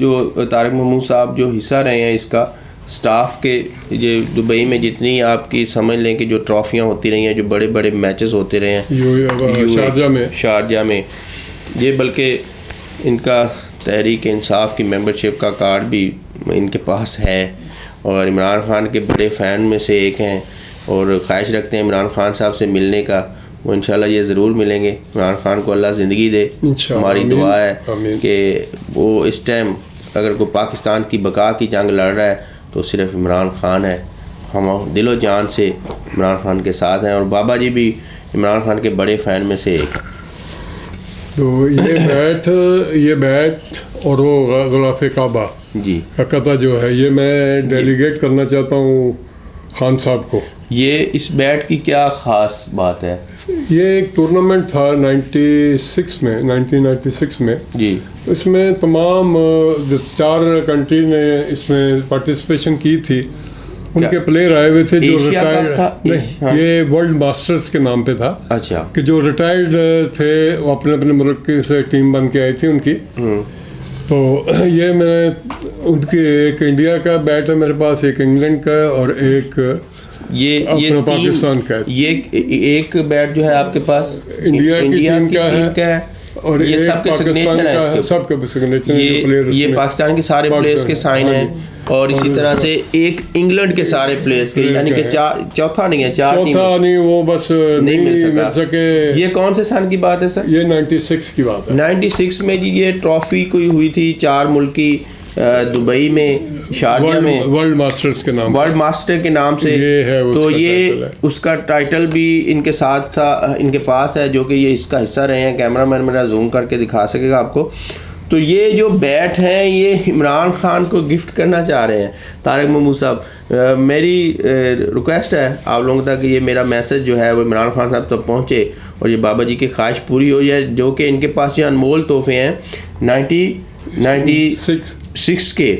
جو طارق محمود صاحب جو حصہ رہے ہیں اس کا سٹاف کے، یہ دبئی میں جتنی آپ کی سمجھ لیں کہ جو ٹرافیاں ہوتی رہی ہیں، جو بڑے بڑے میچز ہوتے رہے ہیں شارجہ میں، یہ بلکہ ان کا تحریک انصاف کی ممبرشپ کا کارڈ بھی ان کے پاس ہے، اور عمران خان کے بڑے فین میں سے ایک ہیں، اور خواہش رکھتے ہیں عمران خان صاحب سے ملنے کا. وہ انشاءاللہ یہ ضرور ملیں گے. عمران خان کو اللہ زندگی دے، ہماری دعا ہے کہ وہ اس ٹائم اگر کوئی پاکستان کی بقا کی جنگ لڑ رہا ہے تو صرف عمران خان ہے. ہم دل و جان سے عمران خان کے ساتھ ہیں، اور بابا جی بھی عمران خان کے بڑے فین میں سے ایک. تو یہ بیت اور وہ غلاف کعبہ جی کا قطع جو ہے، یہ میں ڈیلیگیٹ کرنا چاہتا ہوں خان صاحب کو. یہ اس بیٹ کی کیا خاص بات ہے؟ یہ ایک ٹورنامنٹ تھا 1996 میں جی. اس میں تمام 4 کنٹری نے اس میں پارٹیسپیشن کی تھی. ان کے پلیئر آئے ہوئے تھے جو ریٹائرڈ، یہ ورلڈ ماسٹرز کے نام پہ تھا. اچھا. کہ جو ریٹائرڈ تھے وہ اپنے اپنے ملک سے ٹیم بن کے آئی تھی ان کی. تو یہ میں ان کی ایک انڈیا کا بیٹ ہے میرے پاس، ایک انگلینڈ کا، اور ایک یہ پاکستان کا. یہ ایک بیٹ جو ہے آپ کے پاس انڈیا کی ٹیم کا ہے، اور یہ سب کے سگنیچر ہیں، سب کے سگنیچر. یہ پاکستان کے سارے پلیئرز کے سائن ہیں، اور اسی طرح سے ایک انگلینڈ کے سارے پلیئرز کے، یعنی کہ چوتھا نہیں ہے، چوتھا نہیں، وہ بس نہیں مل سکے. یہ کون سے سن کی بات ہے سر؟ یہ 96 کی بات ہے. 96 میں جی یہ ٹرافی کوئی ہوئی تھی 4 ملکی دبئی میں، شارجہ میں، ورلڈ ماسٹرز کے نام، ورلڈ ماسٹر کے نام سے. تو یہ اس کا ٹائٹل بھی ان کے ساتھ تھا، ان کے پاس ہے، جو کہ یہ اس کا حصہ رہے ہیں. کیمرہ مین میرا زوم کر کے دکھا سکے گا آپ کو. تو یہ جو بیٹ ہیں یہ عمران خان کو گفٹ کرنا چاہ رہے ہیں طارق محمود صاحب. میری ریکویسٹ ہے آپ لوگوں تک، یہ میرا میسج جو ہے وہ عمران خان صاحب تک پہنچے، اور یہ بابا جی کی خواہش پوری ہو جائے، جو کہ ان کے پاس یہ انمول تحفے ہیں 96 کے.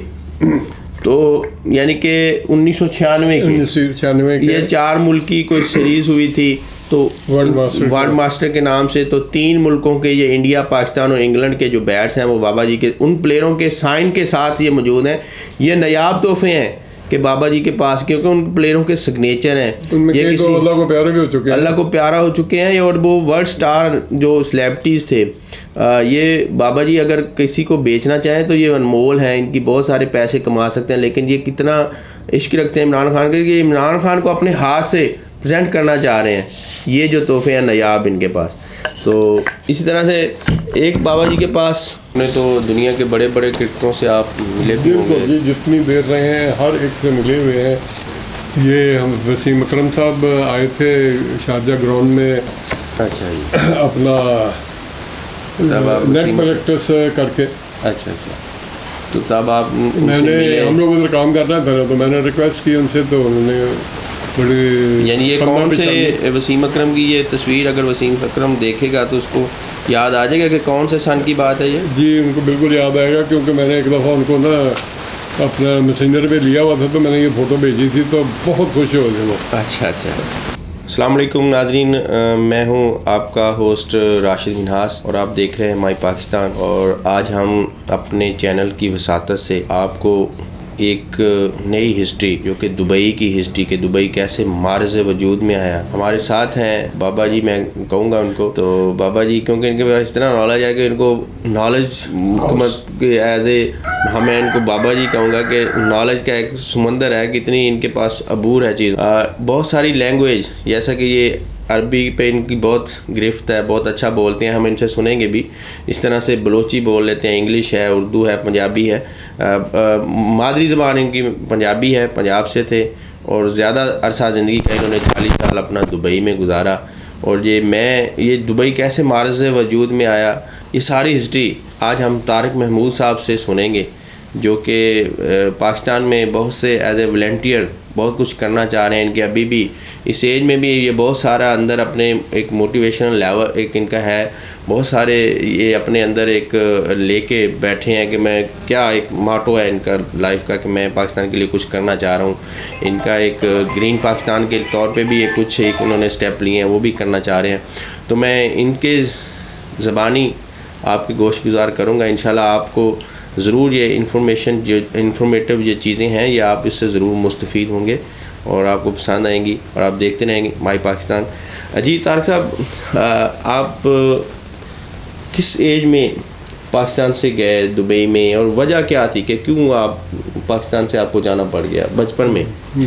تو یعنی کہ 1996 کے یہ 4 ملکی کوئی سیریز ہوئی تھی تو ورلڈ ماسٹر کے نام سے. تو 3 ملکوں کے یہ انڈیا، پاکستان اور انگلینڈ کے جو بیٹس ہیں وہ بابا جی کے ان پلیئروں کے سائن کے ساتھ یہ موجود ہیں. یہ نایاب تحفے ہیں کہ بابا جی کے پاس، کیونکہ ان پلیئروں کے سگنیچر ہیں، یہ اللہ کو پیارے بھی ہو چکے ہیں، اللہ کو پیارا ہو چکے ہیں. اور وہ ورلڈ سٹار جو سلیبریٹیز تھے، یہ بابا جی اگر کسی کو بیچنا چاہیں تو یہ انمول ہیں، ان کی بہت سارے پیسے کما سکتے ہیں. لیکن یہ کتنا عشق رکھتے ہیں عمران خان کے، کہ عمران خان کو اپنے ہاتھ سے پریزنٹ کرنا چاہ رہے ہیں یہ جو تحفے ہیں نایاب ان کے پاس. تو اسی طرح سے ایک بابا جی کے پاس نے تو دنیا کے بڑے بڑے کرکٹروں سے آپ ملے بھی ہوں گے، جتنی دیر رہے ہیں ہر ایک سے ملے ہوئے ہیں. یہ ہم وسیم اکرم صاحب آئے تھے شارجہ گراؤنڈ میں، اچھا جی، اپنا نیٹ پریکٹس کر کے. اچھا. تو تب آپ ہم لوگ ادھر کام کر رہے تھے، تو میں نے ریکویسٹ کی ان سے، تو انہوں نے بڑی، یعنی یہ کون سے وسیم اکرم کی یہ تصویر اگر وسیم اکرم دیکھے گا تو اس کو یاد آ جائے گا کہ کون سے سن کی بات ہے یہ؟ جی ان کو بالکل یاد آئے گا، کیونکہ میں نے ایک دفعہ ان کو نا اپنا میسنجر پہ لیا ہوا تھا، تو میں نے یہ فوٹو بھیجی تھی، تو بہت خوش ہو گئے وہ. اچھا. السلام علیکم ناظرین، میں ہوں آپ کا ہوسٹ راشد منہاس، اور آپ دیکھ رہے ہیں مائی پاکستان. اور آج ہم اپنے چینل کی وساطت سے آپ کو ایک نئی ہسٹری، جو کہ دبئی کی ہسٹری، کہ دبئی کیسے معرض وجود میں آیا. ہمارے ساتھ ہیں بابا جی، میں کہوں گا ان کو تو بابا جی، کیونکہ ان کے پاس اتنا نالج ہے کہ ان کو نالج حکومت کے ایز اے، میں ان کو بابا جی کہوں گا کہ نالج کا ایک سمندر ہے، کتنی ان کے پاس عبور ہے چیز. بہت ساری لینگویج، جیسا کہ یہ عربی پہ ان کی بہت گرفت ہے، بہت اچھا بولتے ہیں، ہم ان سے سنیں گے بھی. اس طرح سے بلوچی بول لیتے ہیں، انگلش ہے، اردو ہے، پنجابی ہے. مادری زبان ان کی پنجابی ہے، پنجاب سے تھے، اور زیادہ عرصہ زندگی کا انہوں نے 40 سال اپنا دبئی میں گزارا. اور یہ دبئی کیسے معرض وجود میں آیا، یہ ساری ہسٹری آج ہم طارق محمود صاحب سے سنیں گے، جو کہ پاکستان میں بہت سے ایز اے والنٹیئر بہت کچھ کرنا چاہ رہے ہیں. ان کے ابھی بھی اس ایج میں بھی یہ بہت سارا اندر اپنے ایک موٹیویشنل لیول ایک ان کا ہے، بہت سارے یہ اپنے اندر ایک لے کے بیٹھے ہیں کہ میں کیا، ایک ماٹو ہے ان کا لائف کا کہ میں پاکستان کے لیے کچھ کرنا چاہ رہا ہوں. ان کا ایک گرین پاکستان کے طور پہ بھی کچھ ایک انہوں نے اسٹیپ لیے ہیں، وہ بھی کرنا چاہ رہے ہیں. تو میں ان کے زبانی آپ کی گوشت گزار کروں گا. انشاءاللہ آپ کو ضرور یہ انفارمیٹیو یہ چیزیں ہیں، یہ آپ اس سے ضرور مستفید ہوں گے اور آپ کو پسند آئیں گی اور آپ دیکھتے رہیں گے مائی پاکستان۔ جی طارق صاحب، آپ کس ایج میں پاکستان سے گئے دبئی میں، اور وجہ کیا تھی کہ کیوں آپ پاکستان سے آپ کو جانا پڑ گیا بچپن میں؟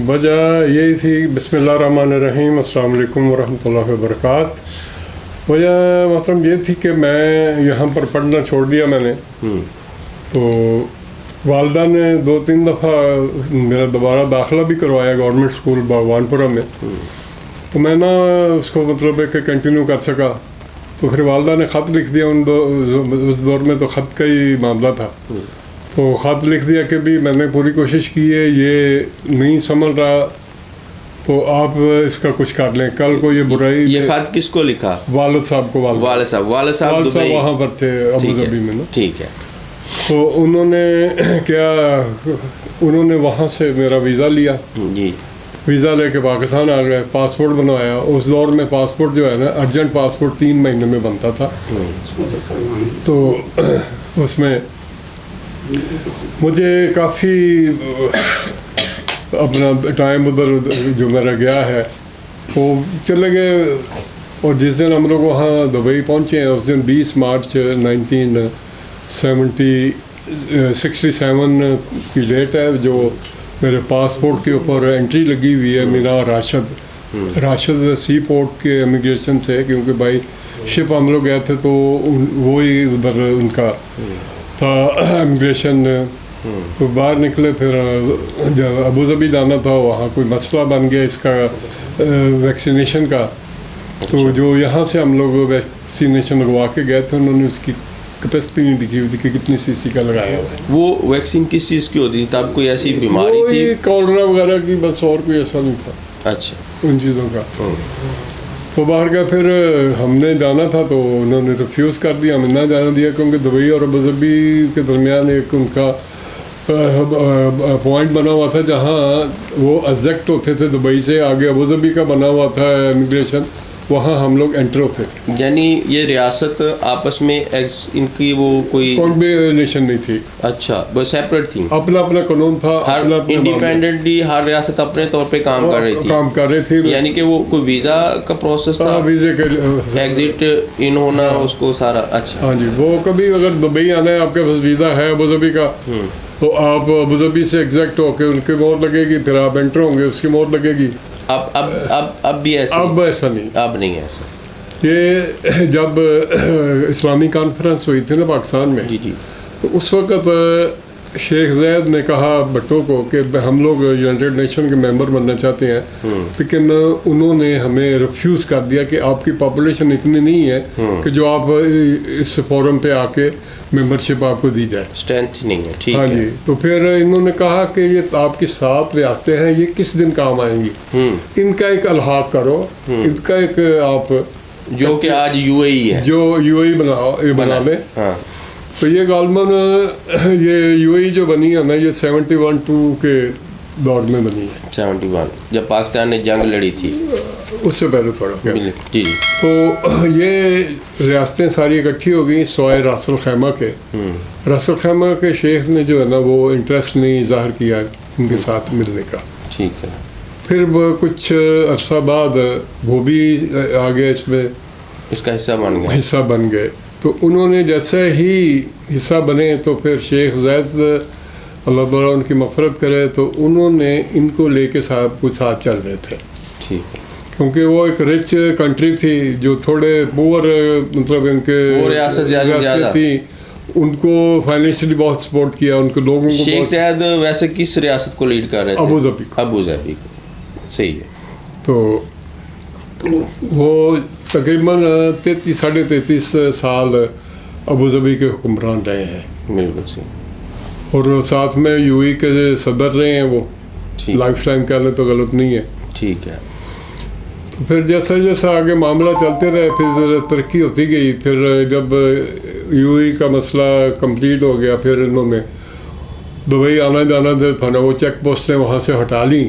وجہ یہی تھی، بسم اللہ الرحمن الرحیم، السلام علیکم ورحمۃ اللہ وبرکاتہ۔ وجہ مطلب یہ تھی کہ میں یہاں پر پڑھنا چھوڑ دیا میں نے، تو والدہ نے 2-3 دفعہ میرا دوبارہ داخلہ بھی کروایا گورنمنٹ اسکول باغوان پورہ میں، تو میں نہ اس کو مطلب ہے کہ کنٹینیو کر سکا، تو پھر والدہ نے خط لکھ دیا اس دور میں تو خط کا ہی معاملہ تھا، تو خط لکھ دیا کہ بھی میں نے پوری کوشش کی ہے، یہ نہیں سنبھل رہا تو آپ اس کا کچھ کر لیں، کل کو یہ برائی۔ یہ خط کس کو لکھا؟ والد صاحب کو۔ والد صاحب دبئی وہاں پر تھے ابو ظبی میں نا۔ ٹھیک ہے۔ تو انہوں نے وہاں سے میرا ویزا لیا، جی، ویزا لے کے پاکستان آ گئے، پاسپورٹ بنوایا۔ اس دور میں پاسپورٹ جو ہے نا ارجنٹ پاسپورٹ 3 مہینے میں بنتا تھا، تو اس میں مجھے کافی اپنا ٹائم ادھر جو میرا گیا ہے وہ چلے گئے، اور جس دن ہم لوگ وہاں دبئی پہنچے ہیں اس دن 20 مارچ 1967 کی ڈیٹ ہے، جو میرے پاسپورٹ کے اوپر انٹری لگی ہوئی ہے مینا راشد سی پورٹ کے امیگریشن سے، کیونکہ بھائی شپ ہم لوگ گئے تھے تو وہی ادھر ان کا تھا امیگریشن، تو باہر نکلے، پھر جب ابو ظبی جانا تھا وہاں کوئی مسئلہ بن گیا اس کا ویکسینیشن کا، تو جو یہاں سے ہم لوگ ویکسینیشن لگوا کے گئے تھے انہوں نے اس کی کیپیسٹی نہیں دکھی ہوئی تھی کہ کتنی سی کا لگایا ہوا ہے۔ وہ ویکسین کس چیز کی ہوتی تھی تب؟ کوئی ایسی بیماری تھی؟ کولرا وغیرہ کی، بس اور کوئی ایسا نہیں تھا اچھا ان چیزوں کا۔ تو باہر کا پھر ہم نے جانا تھا تو انہوں نے ریفیوز کر دیا، ہمیں نہ جانا دیا، کیونکہ دبئی اور ابو ظبی کے درمیان ایک ان کا پوائنٹ بنا ہوا تھا جہاں وہ ایگزیکٹ ہوتے تھے، دبئی سے آگے ابو ظبی کا بنا ہوا تھا امیگریشن، وہاں ہم لوگ انٹر ہوتے تھے۔ یعنی یہ ریاست آپس میں ان کی وہ کوئی کمبینیشن نہیں تھی، اچھا وہ سیپریٹ تھی، اپنا اپنا قانون تھا، انڈیپینڈنٹلی ہر ریاست اپنے طور پہ کام کر رہی تھی، یعنی کہ وہ کوئی ویزا کا پروسیس تھا، ویزے کے ایگزٹ ان ہونا اس کو سارا۔ اچھا ہاں جی، وہ کبھی اگر دبئی آنا ہے آپ کے پاس ویزا ہے ابو ظبی کا تو آپ ابو ظبی سے ایگزیکٹ ہو کے ان کی مہر لگے گی، پھر آپ انٹر ہوں گے اس کی مہر لگے گی۔ اب بھی ایسا؟ اب ایسا نہیں، اب نہیں ایسا۔ یہ جب اسلامی کانفرنس ہوئی تھی نا پاکستان میں، جی جی، تو اس وقت شیخ زید نے کہا بھٹو کو کہ ہم لوگ یونائٹڈ نیشن کے ممبر بننا چاہتے ہیں، لیکن انہوں نے ہمیں ریفیوز کر دیا کہ آپ کی پاپولیشن اتنی نہیں ہے کہ جو آپ اس فورم پہ آ کے ممبرشپ آپ کو دی جائے، اسٹرینتھ نہیں ہے۔ ٹھیک ہاں ہے جی، تو پھر انہوں نے کہا کہ یہ آپ کی 7 ریاستیں ہیں، یہ کس دن کام آئیں گی، ان کا ایک الحاق کرو، ان کا ایک آپ جو کہ آج یو اے ای ہے، جو یو اے ای بنا لیں۔ تو یہ غالباً یہ یو اے ای جو بنی ہے نا یہ 71-2 کے دور میں بنی ہے، 71 جب پاکستان نے جنگ لڑی تھی، اس سے پہلے تھوڑا۔ جی، تو یہ ریاستیں ساری اکٹھی ہو گئیں سوائے راس الخیمہ کے۔ راس الخیمہ کے شیخ نے جو ہے نا وہ انٹرسٹ نہیں ظاہر کیا ان کے ساتھ ملنے کا۔ ٹھیک ہے۔ پھر کچھ عرصہ بعد وہ بھی آگے اس میں اس کا حصہ بن گئے، تو انہوں نے جیسے ہی حصہ بنے تو پھر شیخ زید اللہ تعالیٰ ان کی مغفرت کرے، تو انہوں نے ان کو لے کے ساتھ چل رہے تھے، ٹھیک ہے، کیونکہ وہ ایک رچ کنٹری تھی، جو تھوڑے پور مطلب ان کے ریاست زیادہ تھی، ان کو فائنینشلی بہت سپورٹ کیا، ان کے لوگوں کو۔ شیخ زید ویسے کس ریاست کو لیڈ کر رہے تھے؟ ابو ظبی کو، صحیح ہے۔ تو وہ تقریباً 33 سال ابو ظبی کے حکمران رہے ہیں، بالکل صحیح، اور ساتھ میں یو اے کے صدر رہے ہیں، وہ لائف ٹائم کہہ لیں تو غلط نہیں ہے۔ ٹھیک ہے۔ تو پھر جیسا جیسا آگے معاملہ چلتے رہے پھر ترقی ہوتی گئی، پھر جب یو اے کا مسئلہ کمپلیٹ ہو گیا پھر انہوں نے دبئی آنا جانا تھا نا وہ چیک پوسٹیں وہاں سے ہٹا لیں،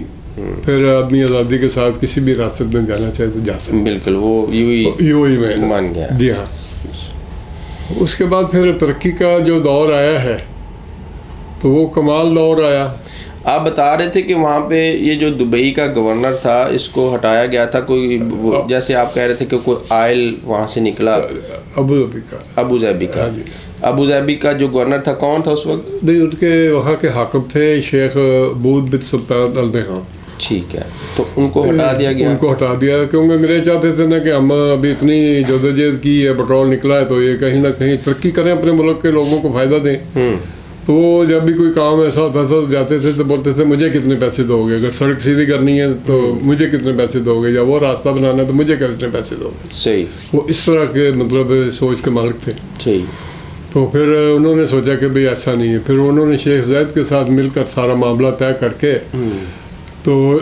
پھر آدمی آزادی کے ساتھ کسی بھی ریاست میں جانا چاہے تو جا سکتے، بالکل وہ یو اے میں مان گیا۔ جی ہاں۔ اس کے بعد پھر ترقی کا جو دور آیا ہے تو وہ کمال دور آیا. آپ بتا رہے تھے کہ وہاں پہ یہ جو دبئی کا گورنر تھا اس کو ہٹایا گیا تھا, کوئی جیسے آپ کہہ رہے تھے کہ کوئی آئل وہاں سے نکلا ابو ظبی کا. ابو ظبی کا جو گورنر تھا کون تھا اس وقت؟ نہیں, ان کے وہاں کے حاکم تھے شیخ بود بن سلطان النہان. ٹھیک ہے, تو ان کو ہٹا دیا گیا. ان کو ہٹا دیا کیونکہ انگریز چاہتے تھے نا کہ ہم ابھی اتنی جدوجہد کی ہے, پیٹرول نکلا ہے, تو یہ کہیں نہ کہیں ترقی کریں, اپنے ملک کے لوگوں کو فائدہ دیں. تو وہ جب بھی کوئی کام ایسا ہوتا تھا تو جاتے تھے تو بولتے تھے مجھے کتنے پیسے دو گے, اگر سڑک سیدھی کرنی ہے تو مجھے کتنے پیسے دو گے, یا وہ راستہ بنانا ہے تو مجھے کتنے پیسے دو گے. صحیح. وہ اس طرح کے مطلب سوچ کے مالک تھے. صحیح. تو پھر انہوں نے سوچا کہ بھئی ایسا نہیں ہے. پھر انہوں نے شیخ زید کے ساتھ مل کر سارا معاملہ طے کر کے تو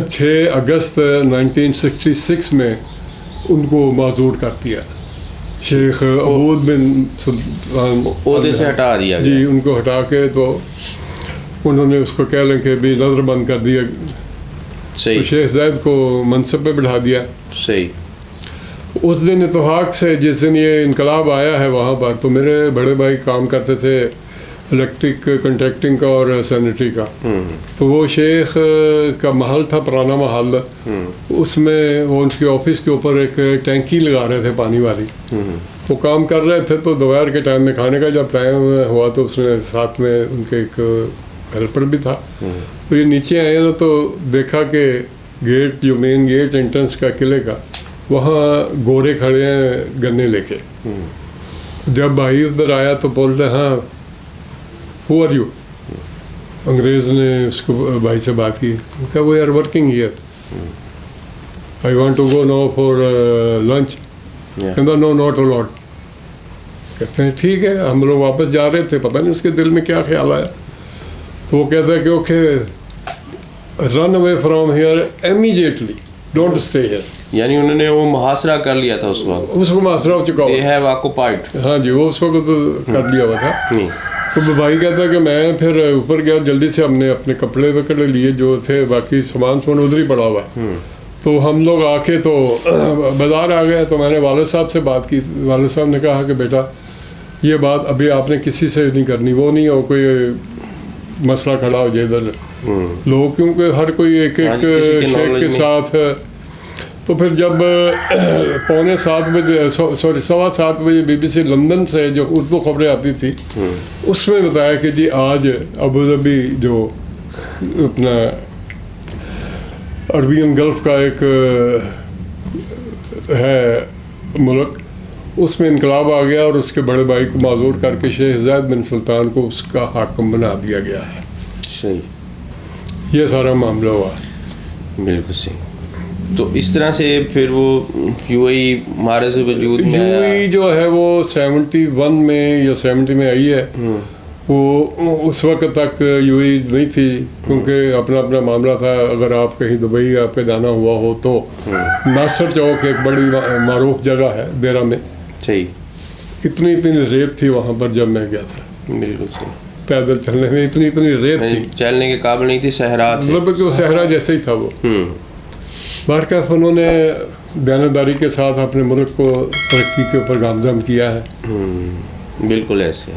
6 اگست 1966 میں ان کو معزول کر دیا. شیخ عبود بن سلطان عہدے سے ہٹا دیا. جی, ان کو ہٹا کے تو انہوں نے اس کو کہہ لیں کہ بھی نظر بند کر دیا. صحیح. شیخ زید کو منصب پہ بٹھا دیا. صحیح. اس دن اتفاق سے جس دن یہ انقلاب آیا ہے وہاں پر, تو میرے بڑے بھائی کام کرتے تھے الیکٹرک کنٹریکٹنگ کا اور سینیٹری کا. تو وہ شیخ کا محل تھا, پرانا محل. اس میں وہ ان کے آفس کے اوپر ایک ٹینکی لگا رہے تھے پانی والی. وہ کام کر رہے تھے تو دوپہر کے ٹائم میں کھانے کا جب ٹائم ہوا تو اس نے ساتھ میں ان کے ایک ہیلپر بھی تھا. تو یہ نیچے آئے نا تو دیکھا کہ گیٹ, جو مین گیٹ انٹرنس کا قلعے کا, وہاں گورے کھڑے ہیں گنے لے کے. جب بھائی ادھر آیا تو بولتے ہاں ہو آر یو. انگریز نے اس کو بھائی سے بات کی کہ we are working here, I want to go now for lunch. کہتا نو ناٹ الاؤڈ. کہتے ہیں ٹھیک ہے. ہم لوگ واپس جا رہے تھے, پتہ نہیں اس کے دل میں کیا خیال آیا. تو وہ کہتا ہے کہ okay run away from here immediately, don't stay here. یعنی انہوں نے وہ محاصرہ کر لیا تھا اس وقت, اس کو محاصرہ ہو چکا they have occupied. ہاں جی, وہ اس وقت کر لیا ہوا تھا. تو بھائی کہتا ہے کہ میں پھر اوپر گیا, جلدی سے ہم نے اپنے کپڑے وکڑے لیے جو تھے, باقی سامان ادھر ہی پڑا ہوا. تو ہم لوگ آ کے تو بازار آ گئے. تو میں نے والد صاحب سے بات کی. والد صاحب نے کہا کہ بیٹا یہ بات ابھی آپ نے کسی سے نہیں کرنی, وہ نہیں ہو کوئی مسئلہ کھڑا ہو جائے ادھر لوگ, کیونکہ ہر کوئی ایک ایک شیخ کے ساتھ. تو پھر جب 6:45 بجے 7:15 بجے BBC لندن سے جو اردو خبریں آتی تھی, اس میں بتایا کہ جی آج ابو ظبی جو اپنا عربین گلف کا ایک ہے ملک, اس میں انقلاب آ گیا اور اس کے بڑے بھائی کو معزول کر کے شیخ زید بن سلطان کو اس کا حاکم بنا دیا گیا ہے. صحیح. یہ سارا معاملہ ہوا. بالکل صحیح. تو اس طرح سے پھر وہ یو اے ای معرض وجود میں یو اے ای جو ہے وہ 71 میں یا 70 میں آئی ہے. وہ اس وقت تک یو اے ای نہیں تھی, کیونکہ اپنا اپنا معاملہ تھا. اگر آپ کہیں دبئی آپ کے جانا ہوا ہو تو ناصر چوک ایک بڑی معروف جگہ ہے دیرہ میں. صحیح. اتنی ریت تھی وہاں پر جب میں گیا تھا. بالکل صحیح. پیدل چلنے میں اتنی ریت تھی, چلنے کے قابل نہیں تھی, صحرا تھی. مطلب کہ وہ صحرا جیسے ہی تھا وہ. بہرکیف انہوں نے دیانتداری کے ساتھ اپنے ملک کو ترقی کے اوپر گامزن کیا ہے. بالکل ایسے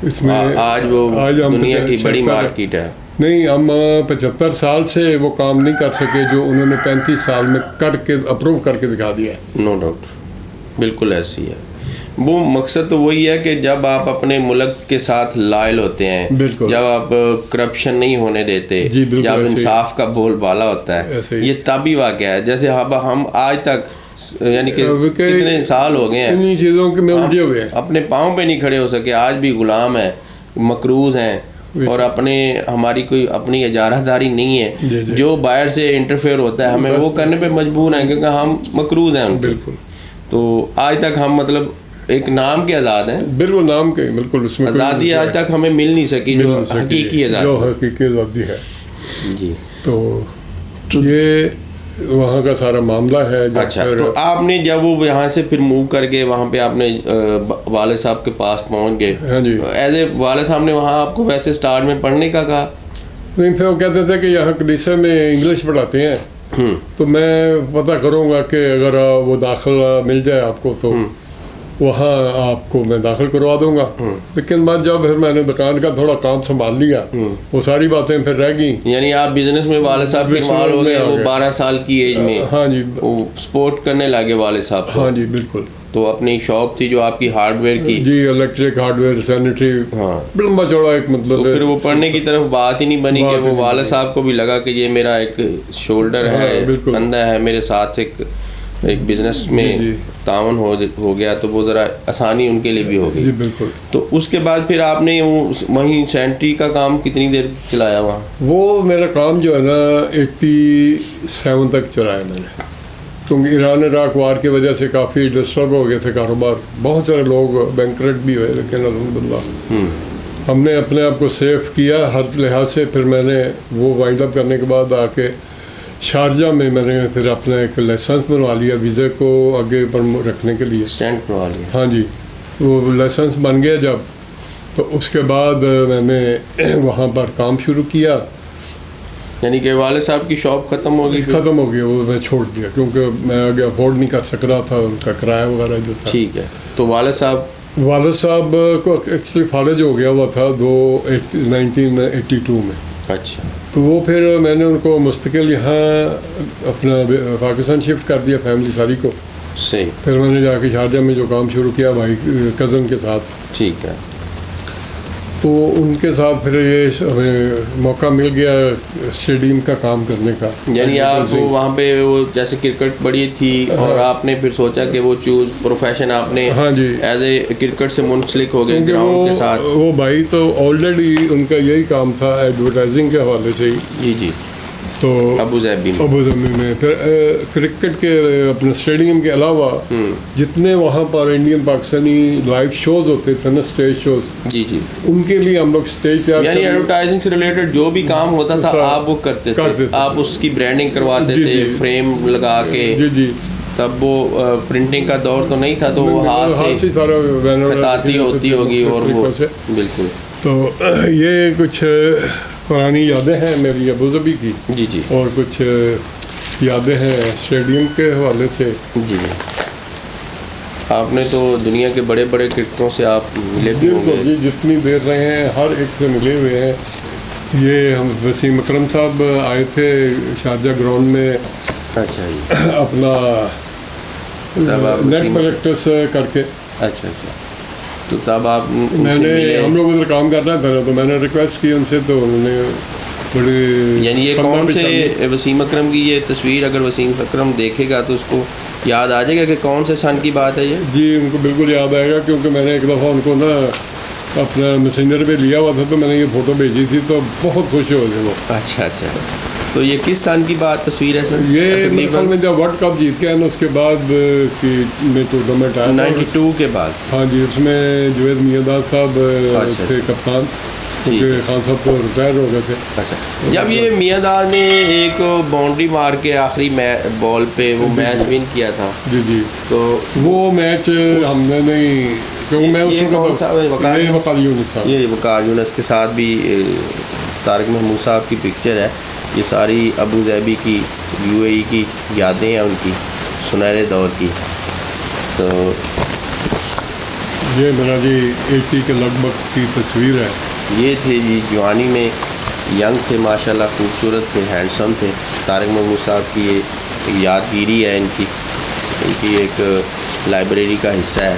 اس میں آج وہ دنیا کی بڑی مارکیٹ ہے. نہیں, ہم 75 سال سے وہ کام نہیں کر سکے جو انہوں نے 35 سال میں کر کے اپروو کر کے دکھا دیا ہے. No doubt. بالکل ایسی ہے. وہ مقصد تو وہی ہے کہ جب آپ اپنے ملک کے ساتھ لائل ہوتے ہیں, جب آپ کرپشن نہیں ہونے دیتے, جب انصاف کا بول بالا ہوتا ہے, یہ تبھی واقعہ ہے. جیسے ہم آج تک یعنی کہ کتنے سال ہو گئے ہیں انہی چیزوں کے میں الجھے ہوئے ہیں, اپنے پاؤں پہ نہیں کھڑے ہو سکے. آج بھی غلام ہیں, مقروض ہیں, اور ہماری کوئی اپنی اجارہ داری نہیں ہے. جو باہر سے انٹرفیئر ہوتا ہے ہمیں وہ کرنے پہ مجبور ہیں, کیونکہ ہم مقروض ہیں. بالکل. تو آج تک ہم مطلب ایک نام کے آزاد ہیں. بالکل نام کے, بالکل اس میں آزادی آج تک ہمیں مل نہیں سکی جو حقیقی آزادی ہے. جی. تو یہ وہاں کا سارا معاملہ ہے. اچھا, تو آپ نے جب وہ یہاں سے پھر موو کر کے وہاں پہ آپ نے والد صاحب کے پاس پہنچ گئے. ہاں جی. ایز اے والد صاحب نے وہاں آپ کو ویسے اسٹارٹ میں پڑھنے کا کہا؟ نہیں, پھر وہ کہتے تھے کہ یہاں کلیسا میں انگلش پڑھاتے ہیں, تو میں پتہ کروں گا کہ اگر وہ داخلہ مل جائے آپ کو تو وہاں آپ کو میں داخل کروا دوں گا. لیکن بعد جب پھر میں نے دکان کا تھوڑا کام سنبھال لیا وہ ساری باتیں پھر رہ گئیں. یعنی آپ بزنس میں والد صاحب کے انوالو ہو گئے, وہ 12 سال کی ایج میں ہاں جی وہ سپورٹ کرنے لگے والد صاحب کو. ہاں جی بالکل. تو اپنی شاپ تھی جو آپ کی ہارڈ ویئر کی, جی الیکٹرک ہارڈ ویئر سینیٹری, ہاں لمبا چوڑا ایک مطلب. پھر وہ پڑھنے کی طرف بات ہی نہیں بنی کہ وہ والد صاحب کو بھی لگا کہ یہ میرا ایک شولڈر ہے, کندھا ہے میرے ساتھ, ایک بزنس میں تعاون ہو گیا تو وہ ذرا آسانی ان کے لیے بھی ہو گئی. جی بالکل. تو اس کے بعد پھر آپ نے وہیں سینٹری کا کام کتنی دیر چلایا وہاں؟ وہ میرا کام جو ہے نا 87 تک چلایا میں نے, کیونکہ ایران عراق وار کی وجہ سے کافی ڈسٹرب ہو گئے تھے کاروبار, بہت سارے لوگ بینکرٹ بھی ہوئے, لیکن الحمدللہ ہم نے اپنے آپ کو سیف کیا ہر لحاظ سے. پھر میں نے وہ وائنڈ اپ کرنے کے بعد آ کے شارجہ میں نے پھر اپنا ایک لائسنس بنوا لیا ویزے کو آگے پر رکھنے کے لیے, اسٹینڈ بنوا لیا. ہاں جی وہ لائسنس بن گیا جب, تو اس کے بعد میں نے وہاں پر کام شروع کیا. یعنی کہ والد صاحب کی شاپ ختم ہو گئی؟ ختم ہو گیا, وہ میں چھوڑ دیا کیونکہ میں آگے افورڈ نہیں کر سک رہا تھا ان کا کرایہ وغیرہ جو تھا. ٹھیک ہے. تو والد صاحب کو ایکچولی فالج ہو گیا ہوا تھا 1982 میں. اچھا. تو وہ پھر میں نے ان کو مستقل یہاں اپنا پاکستان شفٹ کر دیا فیملی ساری کو. صحیح. پھر میں نے جا کے شارجہ میں جو کام شروع کیا بھائی کزن کے ساتھ. ٹھیک ہے. تو ان کے ساتھ پھر یہ ہمیں موقع مل گیا اسٹیڈیم کا کام کرنے کا. یعنی آپ وہاں پہ وہ جیسے کرکٹ بڑی تھی اور آپ نے پھر سوچا کہ وہ پروفیشن آپ نے ہاں جی ایز اے کرکٹ سے منسلک ہو گئے گراؤنڈ کے ساتھ. وہ بھائی تو آلریڈی ان کا یہی کام تھا ایڈورٹائزنگ کے حوالے سے ہی. جی جی. تو ابو ظبی میں پھر کرکٹ کے اپنے اسٹیڈیم کے علاوہ جتنے وہاں پر انڈین پاکستانی لائیو شوز ہوتے تھے نا, اسٹیج شوز, جی جی, ان کے لیے ہم لوگ اسٹیج یعنی ایڈورٹائزنگ سے ریلیٹڈ جو بھی کام ہوتا تھا آپ وہ کرتے تھے, آپ اس کی برانڈنگ کرواتے تھے فریم لگا کے. جی جی. تب وہ پرنٹنگ کا دور تو نہیں تھا تو وہ ہاتھ سے خطاطی ہوتی ہوگی اور وہ بالکل. تو یہ کچھ پرانی یادیں ہیں میری ابو ظبی کی. جی جی. اور کچھ یادیں ہیں اسٹیڈیم کے حوالے سے. جی. آپ نے تو دنیا کے بڑے بڑے کرکٹروں سے آپ ملے بھی ہوں گے. جی جتنی دیر رہے ہیں ہر ایک سے ملے ہوئے ہیں. یہ ہم وسیم اکرم صاحب آئے تھے شارجہ گراؤنڈ میں. اچھا جی. اپنا نیٹ پریکٹس کر کے. اچھا اچھا. تو تب آپ میں نے ہم لوگ ادھر کام کر رہے تھے تو میں نے ریکویسٹ کی ان سے, تو انہوں نے بڑے. یعنی یہ کون سے وسیم اکرم کی یہ تصویر اگر وسیم اکرم دیکھے گا تو اس کو یاد آ جائے گا کہ کون سے سن کی بات ہے یہ؟ جی ان کو بالکل یاد آئے گا, کیونکہ میں نے ایک دفعہ ان کو نا اپنا میسنجر پہ لیا ہوا تھا تو میں نے یہ فوٹو بھیجی تھی تو بہت خوش ہو گئے وہ. اچھا اچھا. تو یہ کس سن کی بات تصویر ہے سر؟ یہ مثال میں جب ورلڈ کپ جیت کے آئے نا اس کے بعد کی میں ٹورنامنٹ آیا 92 کے بعد. ہاں جی. اس میں جوید میاں صاحب تھے کپتان, کیونکہ خان صاحب تو ریٹائر ہو گئے تھے. اچھا. جب یہ میاں دار نے ایک باؤنڈری مار کے آخری بال پہ وہ میچ ون کیا تھا. جی جی. تو وہ میچ ہم نے نہیں, کیونکہ میں اس وقت یہ وقار یونس کے ساتھ بھی طارق محمود صاحب کی پکچر ہے. یہ ساری ابو ظبی کی یو اے ای کی یادیں ہیں ان کی سنہرے دور کی. تو یہ میرا جی 80 کے لگ بھگ کی تصویر ہے. یہ تھے جی جوانی میں, ینگ تھے ماشاء اللہ, خوبصورت تھے, ہینڈسم تھے. طارق محمود صاحب کی یہ یادگیری ہے, ان کی ایک لائبریری کا حصہ ہے.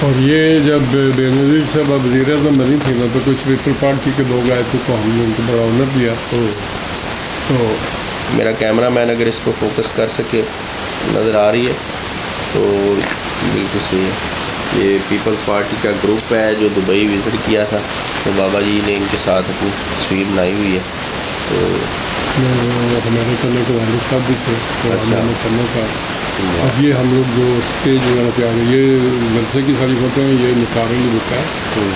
اور یہ جب بے نظیر صاحب وزیر اعظم بنی تھی نا تو کچھ پیپل پارٹی کے لوگ آئے تھے تو ہم نے ان کو بڑا آنر دیا. تو میرا کیمرہ مین اگر اس کو فوکس کر سکے, نظر آ رہی ہے تو بالکل صحیح ہے. یہ پیپلز پارٹی کا گروپ ہے جو دبئی وزٹ کیا تھا, تو بابا جی نے ان کے ساتھ اپنی تصویر بنائی ہوئی ہے. تو ہمارے چلنے کے والد صاحب بھی تھے, چلنا صاحب. اب یہ ہم لوگ جو اسٹیج وغیرہ پہ آ رہے ہیں, یہ جلسے کی ساری فوٹو ہیں. یہ نثار علی بھٹا ہے,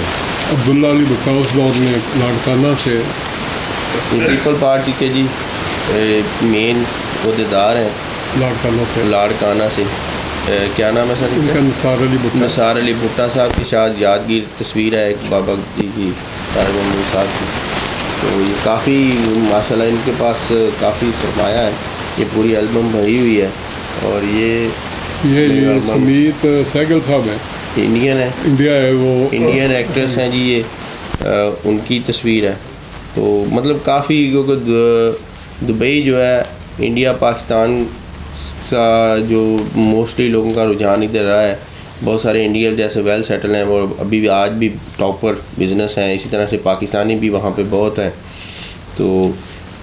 عبداللہ علی بھٹا اس دور میں لاڑکانہ سے. پیپل پارٹی کے جی مین عہدیدار ہیں لاڑکانہ سے. کیا نام ہے سر ان کا؟ نثار علی بھٹا. نثار علی بھٹا صاحب کی شاید یادگیر تصویر ہے ایک بابا جی کی, طارق محمود صاحب کی. تو یہ کافی ماشاء اللہ ان کے پاس کافی سرمایہ ہے. یہ پوری البم بھری ہوئی ہے. اور یہ یہ سمیت سہگل صاحب ہیں، انڈین ہے، انڈیا ہے وہ، انڈین ایکٹریس ہیں جی یہ، ان کی تصویر ہے. تو مطلب کافی، کیونکہ دبئی جو ہے انڈیا پاکستان کا جو موسٹلی لوگوں کا رجحان ادھر رہا ہے. بہت سارے انڈین جیسے ویل سیٹل ہیں، وہ ابھی بھی آج بھی ٹاپر بزنس ہیں. اسی طرح سے پاکستانی بھی وہاں پہ بہت ہیں. تو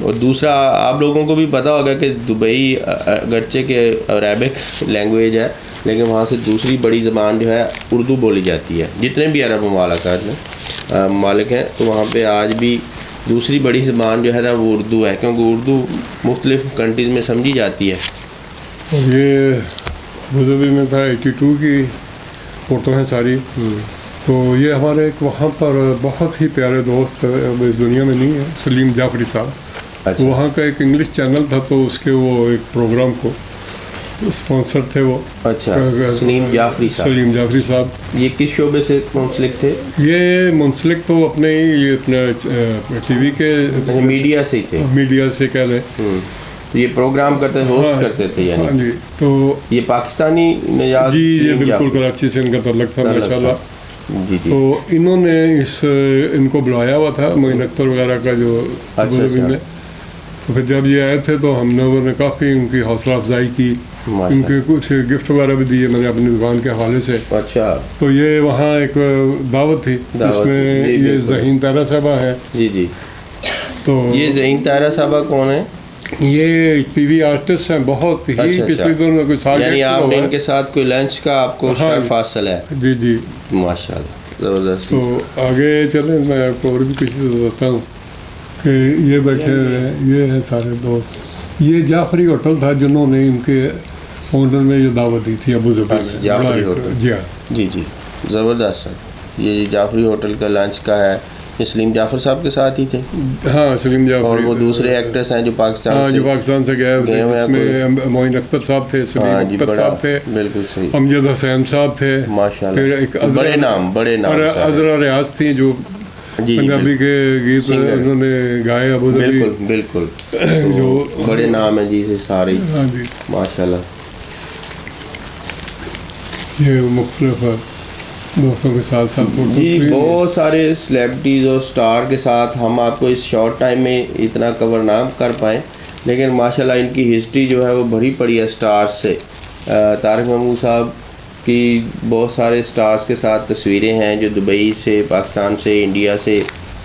اور دوسرا آپ لوگوں کو بھی پتہ ہوگا کہ دبئی اگرچہ کہ عربک لینگویج ہے، لیکن وہاں سے دوسری بڑی زبان جو ہے اردو بولی جاتی ہے. جتنے بھی عرب ممالک ہیں تو وہاں پہ آج بھی دوسری بڑی زبان جو ہے نا وہ اردو ہے، کیونکہ اردو مختلف کنٹریز میں سمجھی جاتی ہے. یہ ابوظہبی میں تھا 82 کی فوٹو ہیں ساری. تو یہ ہمارے ایک وہاں پر بہت ہی پیارے دوست اب اس دنیا میں نہیں ہے، سلیم جعفری صاحب. اچھا. وہاں کا ایک انگلش چینل تھا، تو اس کے وہ ایک پروگرام کو اسپانسر تھے وہ. اچھا، سلیم جعفری صاحب. سلیم جعفری صاحب یہ کس شعبے سے منسلک تھے؟ یہ منسلک تو اپنے یہ اپنے ٹی وی کے میڈیا سے ہی تھے، میڈیا سے کہہ لیں. یہ پروگرام کرتے ہوسٹ کرتے تھے ہاں یعنی. جی. تو یہ پاکستانی نژاد؟ جی یہ بالکل کراچی سے ان کا تعلق تھا ماشاء اللہ. جی جی. تو انہوں نے ان کو بلایا ہوا تھا، معین اختر وغیرہ کا جو ابوظہبی میں. تو پھر جب یہ آئے تھے تو ہم لوگوں نے کافی ان کی حوصلہ افزائی کی، ان کے کچھ گفٹ وغیرہ بھی دیے میں نے اپنی دکان کے حوالے سے. اچھا. تو یہ وہاں ایک دعوت تھی جس میں یہ ذہین طاہرہ صاحبہ ہیں. جی جی. تو یہ ذہین طاہرہ صاحبہ کون ہے؟ یہ ٹی وی آرٹسٹ ہیں، بہت ہی پچھلے دور میں کوئی سال. یعنی آپ نے ان کے ساتھ کوئی لنچ کا آپ کو شرف حاصل ہے؟ جی جی ماشاء اللہ، زبردست. تو آگے چلیں، میں آپ کو اور بھی کچھ بتاتا ہوں کہ یہ بیٹھے ہوئے ہیں، یہ ہے سارے دوست. یہ جعفری ہوٹل تھا جنہوں نے ان کے اونر میں یہ دعوت دی تھی ابوظہبی میں. جعفری ہوٹل. جی ہاں. جی جی، زبردست سر. یہ جعفری ہوٹل کا لنچ کا ہے. یہ سلیم جعفر صاحب کے ساتھ ہی تھے؟ ہاں سلیم جعفری. اور وہ دوسرے ایکٹرس ہیں جو پاکستان سے؟ جو پاکستان سے گئے ہوئے ہیں، جس میں معین اختر صاحب تھے، سلیم اختر صاحب تھے، بالکل صحیح، امجد حسین صاحب تھے ماشاء پھر اللہ. ایک بڑے نام عذرا ریاض تھیں جو پنجابی کے گیت انہوں نے گائے ابوظہبی. بالکل بالکل. جو بڑے نام ہیں جی سے سارے. ہاں جی ماشاء اللہ. یہ مختلف دوستوں کے ساتھ ساتھ جی بہت سارے سلیبریٹیز اور اسٹار کے ساتھ ہم آپ کو اس شارٹ ٹائم میں اتنا کور نہ کر پائیں، لیکن ماشاءاللہ ان کی ہسٹری جو ہے وہ بھری پڑی ہے اسٹارز سے. طارق محمود صاحب کی بہت سارے اسٹارز کے ساتھ تصویریں ہیں جو دبئی سے، پاکستان سے، انڈیا سے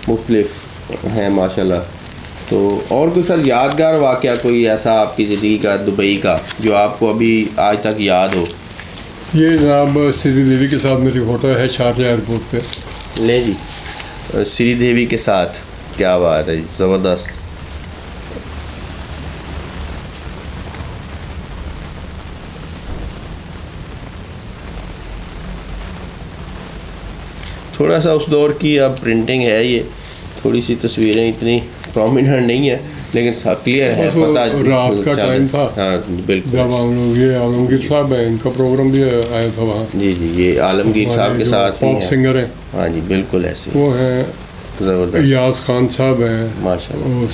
مختلف ہیں ماشاءاللہ. تو اور کوئی سر یادگار واقعہ کوئی ایسا آپ کی زندگی کا دبئی کا جو آپ کو ابھی آج تک یاد ہو؟ یہ جناب سری دیوی کے ساتھ میری فوٹو ہے شارجہ ایئرپورٹ پہ. لیں جی، سری دیوی کے ساتھ، کیا بات ہے جی، زبردست. تھوڑا سا اس دور کی اب پرنٹنگ ہے، یہ تھوڑی سی تصویریں اتنی پرومیننٹ نہیں ہیں لیکن کلیئر ہے، پتہ رات کا ٹائم تھا. ہاں بالکل. جب ہم لوگ یہ عالمگیر صاحب ہیں، ان کا پروگرام بھی آیا تھا وہاں. جی جی، یہ عالمگیر صاحب کے ساتھ پاپ سنگر ہیں. ہاں جی بالکل ایسے وہ ہیں. زبردست. یاز خان صاحب ہیں ماشاء اللہ. وہ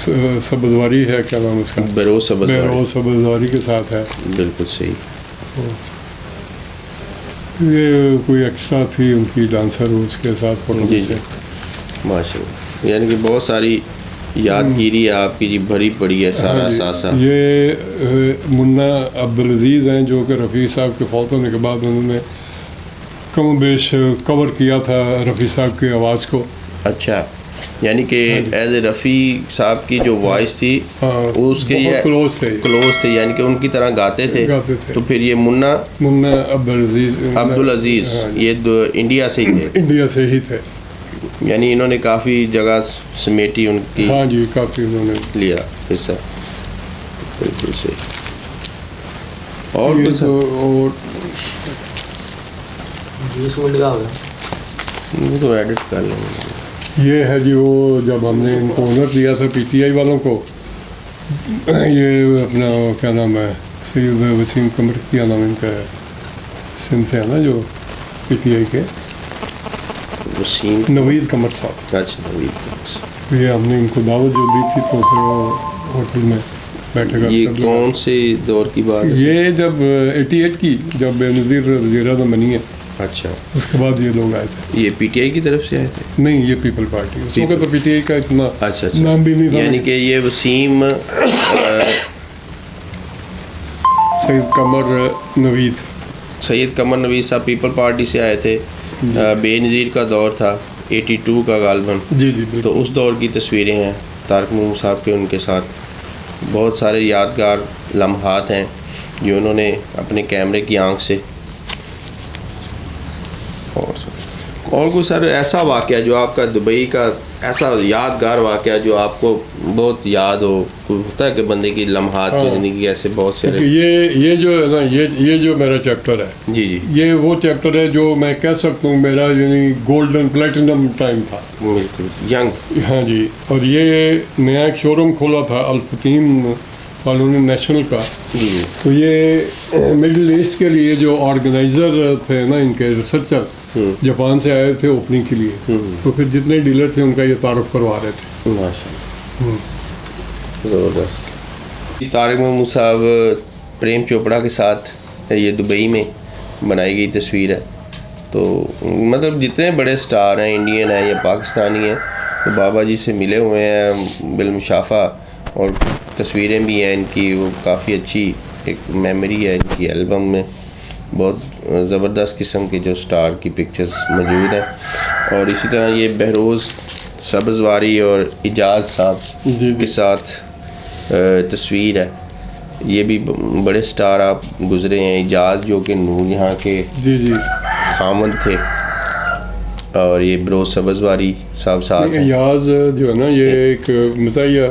سبزواری ہے، کیا نام اس کا؟ بروز سبزواری کے ساتھ ہے. بالکل صحیح. یہ کوئی ایکسٹرا تھی ان کی ڈانسر، اس کے ساتھ فوٹو. جی جی ماشاء اللہ. یعنی کہ بہت ساری یادگیری آپ کی جی بھری پڑی ہے سارا ساسا. یہ منا عبدالعزیز ہیں جو کہ رفیع صاحب کے فوت ہونے کے بعد انہوں نے کم و بیش کور کیا تھا رفیع صاحب کی آواز کو. اچھا، یعنی کہ ایز اے رفیع صاحب کی جو وائس تھی اس کے کلوز تھے، یعنی کہ ان کی طرح گاتے تھے. تو پھر یہ منا عبدالعزیز یہ انڈیا سے ہی تھے؟ انڈیا سے ہی تھے. یعنی انہوں نے کافی جگہ سمیٹی ان کی. ہاں جی کافی انہوں نے لیا حصہ. بالکل صحیح. اور کچھ وہ تو ایڈٹ کر لیں گے. یہ ہے جی وہ جب ہم نے ان کو آنر دیا تھا پی ٹی آئی والوں کو، یہ اپنا کیا نام ہے سید وسیم قمر، کیا نام ان کا ہے، سندھ ہے نا جو پی ٹی آئی کے، وسیم نوید قمر صاحب. اچھا نوید قمر صاحب. یہ ہم نے ان کو دعوت جو دی تھی تو پھر وہ ہوٹل میں بیٹھے گا. یہ کون سے دور کی بات ہے؟ یہ جب 88 کی جب بے نظیر وزیر اعظم بنی ہے. اچھا. اس کے بعد یہ لوگ آئے تھے. یہ پی ٹی آئی کی طرف سے آئے تھے؟ نہیں, یہ پیپل پارٹی. اس وقت تو پی ٹی آئی کا اتنا اچھا نام بھی نہیں تھا. یعنی کہ یہ وسیم سید قمر نوید صاحب پیپل پارٹی سے آئے تھے. بے نظیر کا دور تھا 82 کا غالباً. جی. تو اس دور کی تصویریں ہیں طارق محمود صاحب کے. ان کے ساتھ بہت سارے یادگار لمحات ہیں جو انہوں نے اپنے کیمرے کی آنکھ سے. اور کوئی سر ایسا واقعہ جو آپ کا دبئی کا ایسا یادگار واقعہ جو آپ کو بہت یاد ہو؟ کوئی ہوتا ہے کہ بندے کی لمحات کی زندگی ایسے بہت سے. یہ جو ہے نا, یہ جو میرا چیپٹر ہے, جی یہ وہ چیپٹر ہے جو میں کہہ سکتا ہوں میرا یعنی گولڈن پلیٹینم ٹائم تھا. بالکل ینگ. ہاں جی. اور یہ نیا ایک شو روم کھولا تھا الفتیم قانونی نیشنل کا. تو یہ مڈل ایسٹ کے لیے جو آرگنائزر تھے نا, ان کے ریسرچر جاپان سے آئے تھے اوپننگ کے لیے. تو پھر جتنے ڈیلر تھے ان کا یہ تعارف کروا رہے تھے. ماشاءاللہ, زبردست. طارق محمود صاحب پریم چوپڑا کے ساتھ یہ دبئی میں بنائی گئی تصویر ہے. تو مطلب جتنے بڑے سٹار ہیں, انڈین ہیں یا پاکستانی ہیں, تو بابا جی سے ملے ہوئے ہیں بالمشافہ. اور تصویریں بھی ہیں ان کی, وہ کافی اچھی ایک میموری ہے ان کی البم میں. بہت زبردست قسم کے جو سٹار کی پکچرز موجود ہیں. اور اسی طرح یہ بہروز سبزواری اور اجاز صاحب کے ساتھ تصویر ہے. یہ بھی بڑے سٹار آپ گزرے ہیں. اجاز جو کہ نور یہاں کے خامند تھے, اور یہ بروز سبزواری صاحب ساتھ. اجاز جو ہے نا یہ ایک مزاحیہ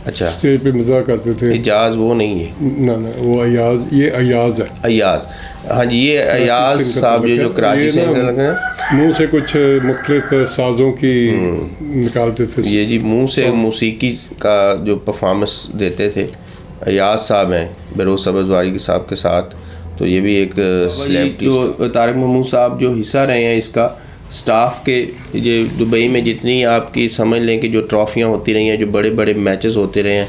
اچھا اسٹیج پہ مزاح کرتے تھے. اجاز وہ نہیں ہے, نہ وہ ایاز, یہ ایاز ہے. ایاز, ہاں جی, یہ ایاز صاحب جو کراچی سے منہ سے کچھ مختلف سازوں کی نکالتے تھے. یہ جی منہ سے موسیقی کا جو پرفارمنس دیتے تھے ایاز صاحب ہیں بروز سبزواری کے صاحب کے ساتھ. تو یہ بھی ایک سلیبریٹی. جو طارق محمود صاحب جو حصہ رہے ہیں اس کا سٹاف کے, یہ دبئی میں جتنی آپ کی سمجھ لیں کہ جو ٹرافیاں ہوتی رہی ہیں, جو بڑے بڑے میچز ہوتے رہے ہیں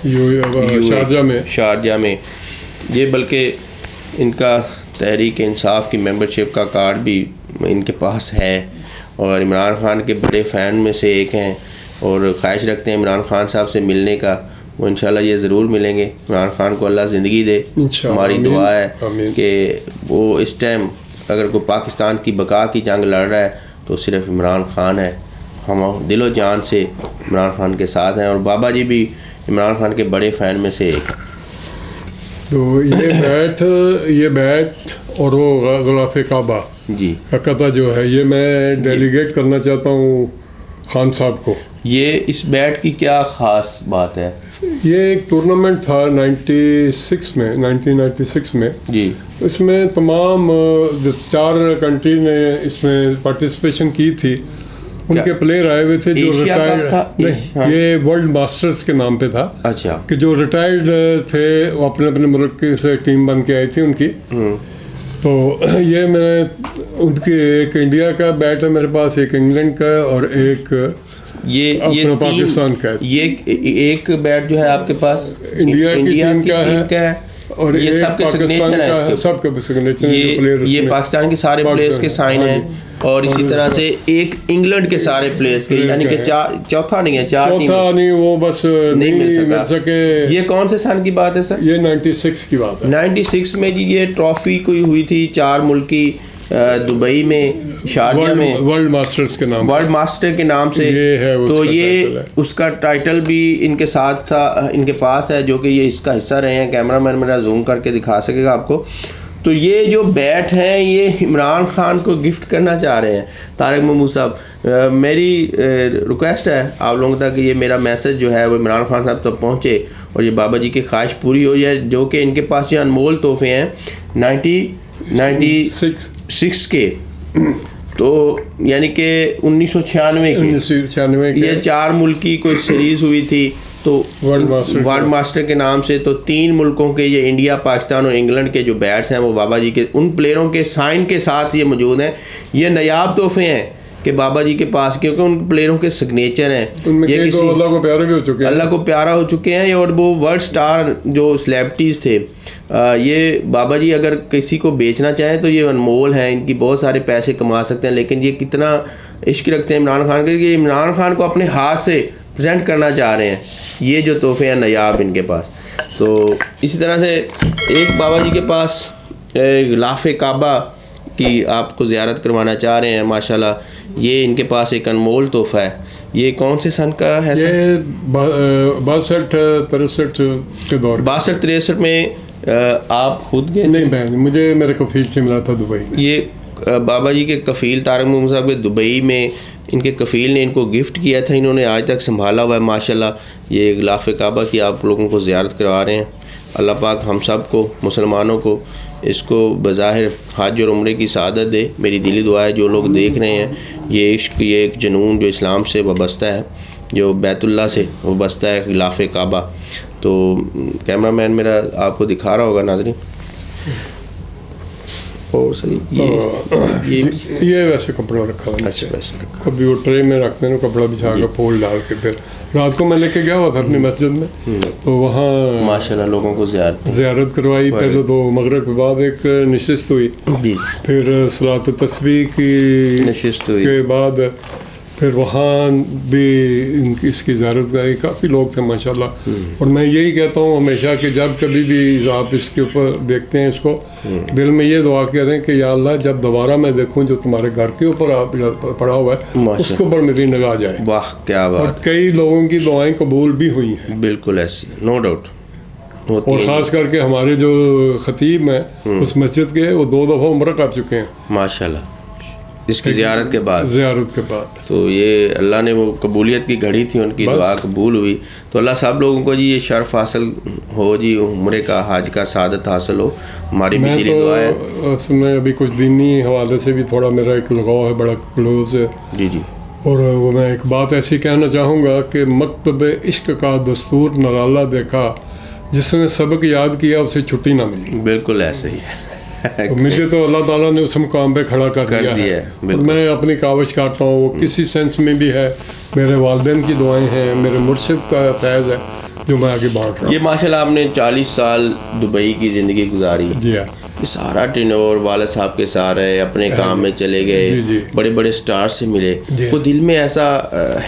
شارجہ میں, یہ بلکہ ان کا تحریک انصاف کی ممبرشپ کا کارڈ بھی ان کے پاس ہے. اور عمران خان کے بڑے فین میں سے ایک ہیں, اور خواہش رکھتے ہیں عمران خان صاحب سے ملنے کا. وہ انشاءاللہ یہ ضرور ملیں گے. عمران خان کو اللہ زندگی دے, ہماری دعا ہے کہ وہ اس ٹائم اگر کوئی پاکستان کی بقا کی جنگ لڑ رہا ہے تو صرف عمران خان ہے. ہم دل و جان سے عمران خان کے ساتھ ہیں, اور بابا جی بھی عمران خان کے بڑے فین میں سے ایک. تو یہ بیت اور وہ غلاف کعبہ جی کا قطع جو ہے, یہ میں ڈیلیگیٹ کرنا چاہتا ہوں خان صاحب کو. یہ اس بیٹ کی کیا خاص بات ہے؟ یہ ایک ٹورنامنٹ تھا 1996 میں جی. اس میں تمام 4 کنٹری نے اس میں پارٹیسپیشن کی تھی. ان کے پلیئر آئے ہوئے تھے جو ریٹائرڈ, یہ ورلڈ ماسٹرز کے نام پہ تھا. اچھا. کہ جو ریٹائرڈ تھے وہ اپنے اپنے ملک سے ٹیم بن کے آئی تھی ان کی. تو یہ میں ان کی ایک انڈیا کا بیٹ ہے میرے پاس, ایک انگلینڈ کا, اور ایک یہ پاکستان کا. یہ ایک بیٹ جو ہے آپ کے پاس انڈیا کی ٹیم کا ہے, اور یہ سب کے سگنیچر ہیں اس کے, سب کے سگنیچر. یہ پاکستان کے سارے پلیئرز کے سائن ہیں, اور اسی طرح سے ایک انگلینڈ کے سارے پلیئرز کے, یعنی کہ چوتھا نہیں ہے, 4 چوتھا نہیں, وہ بس نہیں مل سکے. یہ کون سے سن کی بات ہے سر؟ یہ 96 کی بات ہے. 96 میں جی یہ ٹرافی کوئی ہوئی تھی 4 ملکی دبئی میں, شارجہ میں, ورلڈ ماسٹرز کے نام, ورلڈ ماسٹر کے نام سے. تو یہ اس کا ٹائٹل بھی ان کے ساتھ تھا, ان کے پاس ہے, جو کہ یہ اس کا حصہ رہے ہیں. کیمرہ مین میرا زوم کر کے دکھا سکے گا آپ کو. تو یہ جو بیٹ ہیں یہ عمران خان کو گفٹ کرنا چاہ رہے ہیں طارق محمود صاحب. میری ریکویسٹ ہے آپ لوگوں تک کہ یہ میرا میسج جو ہے وہ عمران خان صاحب تک پہنچے, اور یہ بابا جی کی خواہش پوری ہو جائے, جو کہ ان کے پاس یہ انمول تحفے ہیں 96 کے. تو یعنی کہ 1996 کے یہ 4 ملکی کوئی سیریز ہوئی تھی تو ورلڈ ماسٹر کے نام سے. تو 3 ملکوں کے یہ انڈیا, پاکستان اور انگلینڈ کے جو بیٹس ہیں وہ بابا جی کے ان پلیئروں کے سائن کے ساتھ یہ موجود ہیں. یہ نایاب تحفے ہیں, کہ بابا جی کے پاس، کیونکہ ان پلیئروں کے سگنیچر ہیں، یہ کسی اللہ کو پیارے بھی ہو چکے ہیں، اللہ کو پیارا ہو چکے ہیں، اور وہ ورلڈ سٹار جو سلیبریٹیز تھے، یہ بابا جی اگر کسی کو بیچنا چاہیں تو یہ انمول ہیں، ان کی بہت سارے پیسے کما سکتے ہیں، لیکن یہ کتنا عشق رکھتے ہیں عمران خان کے کہ عمران خان کو اپنے ہاتھ سے پریزنٹ کرنا چاہ رہے ہیں، یہ جو تحفے ہیں نایاب ان کے پاس. تو اسی طرح سے ایک بابا جی کے پاس غلاف کعبہ کی آپ کو زیارت کروانا چاہ رہے ہیں، ماشاءاللہ یہ ان کے پاس ایک انمول تحفہ ہے. یہ کون سے سن کا ہے؟ یہ 62-63 کے دور، 62-63 میں آپ خود گئے؟ نہیں بہن، مجھے میرے کفیل سے ملا تھا دبئی میں. یہ بابا جی کے کفیل طارق محمد صاحب کے دبئی میں ان کے کفیل نے ان کو گفٹ کیا تھا، انہوں نے آج تک سنبھالا ہوا ہے ماشاءاللہ. یہ غلاف کعبہ کی آپ لوگوں کو زیارت کروا رہے ہیں. اللہ پاک ہم سب کو مسلمانوں کو اس کو بظاہر حج اور عمرے کی سعادت دے. میری دلی دعا ہے جو لوگ دیکھ رہے ہیں، یہ عشق، یہ ایک جنون جو اسلام سے وابستہ ہے، جو بیت اللہ سے وابستہ ہے، غلاف کعبہ. تو کیمرہ مین میرا آپ کو دکھا رہا ہوگا ناظرین. اور صحیح یہ ویسے کپڑا رکھا ہوا، اچھا ویسے کبھی وہ ٹرے میں رکھتے ہیں کپڑا بچھا کے پھول ڈال کے. پھر رات کو میں لے کے گیا ہوا تھا اپنی مسجد میں، تو وہاں ماشاءاللہ لوگوں کو زیارت کروائی. پہلے تو مغرب کے بعد ایک نشست ہوئی، پھر صلاۃ التسبیح کی نشست ہوئی کے بعد پھر وہاں بھی اس کی زیارت گئی. کافی لوگ تھے ماشاءاللہ. اور میں یہی کہتا ہوں ہمیشہ کہ جب کبھی بھی آپ اس کے اوپر دیکھتے ہیں اس کو، دل میں یہ دعا کریں کہ یا اللہ جب دوبارہ میں دیکھوں جو تمہارے گھر کے اوپر آپ پڑا ہوا ہے اس کے اوپر میری نگاہ جائے. واہ کیا بات. اور کئی لوگوں کی دعائیں قبول بھی ہوئی ہیں، بالکل ایسی، نو ڈاؤٹ. اور خاص کر کے ہمارے جو خطیب ہیں اس مسجد کے، وہ 2 دفعہ عمرہ کر چکے ہیں ماشاءاللہ اس کی زیارت کے بعد. تو یہ اللہ نے وہ قبولیت کی گھڑی تھی، ان کی دعا قبول ہوئی. تو اللہ سب لوگوں کو جی یہ شرف حاصل ہو، جی عمرے کا حج کا سعادت حاصل ہو. ہماری بھی دلی دعا ہے. اس میں ابھی کچھ دینی حوالے سے بھی تھوڑا میرا ایک لگاؤ ہے، بڑا کلوز ہے. جی جی. اور وہ میں ایک بات ایسی کہنا چاہوں گا کہ مکتب عشق کا دستور نرالا دیکھا، جس نے سبق یاد کیا اسے چھٹی نہ ملی. بالکل ایسے ہی ہے. مجھے تو اللہ تعالیٰ نے اس مقام پہ کھڑا کر دیا ہے. اور میں اپنی کاوش کرتا ہوں، وہ کسی سینس میں بھی ہے، میرے والدین کی دعائیں ہیں، میرے مرشد کا فیض ہے جو میں آگے بانٹ رہا ہوں. یہ ماشاءاللہ آپ نے 40 سال دبئی کی زندگی گزاری. جی ہاں. یہ سارا ٹینور والد صاحب کے سارے اپنے کام میں چلے گئے، بڑے بڑے سٹار سے ملے. کو دل میں ایسا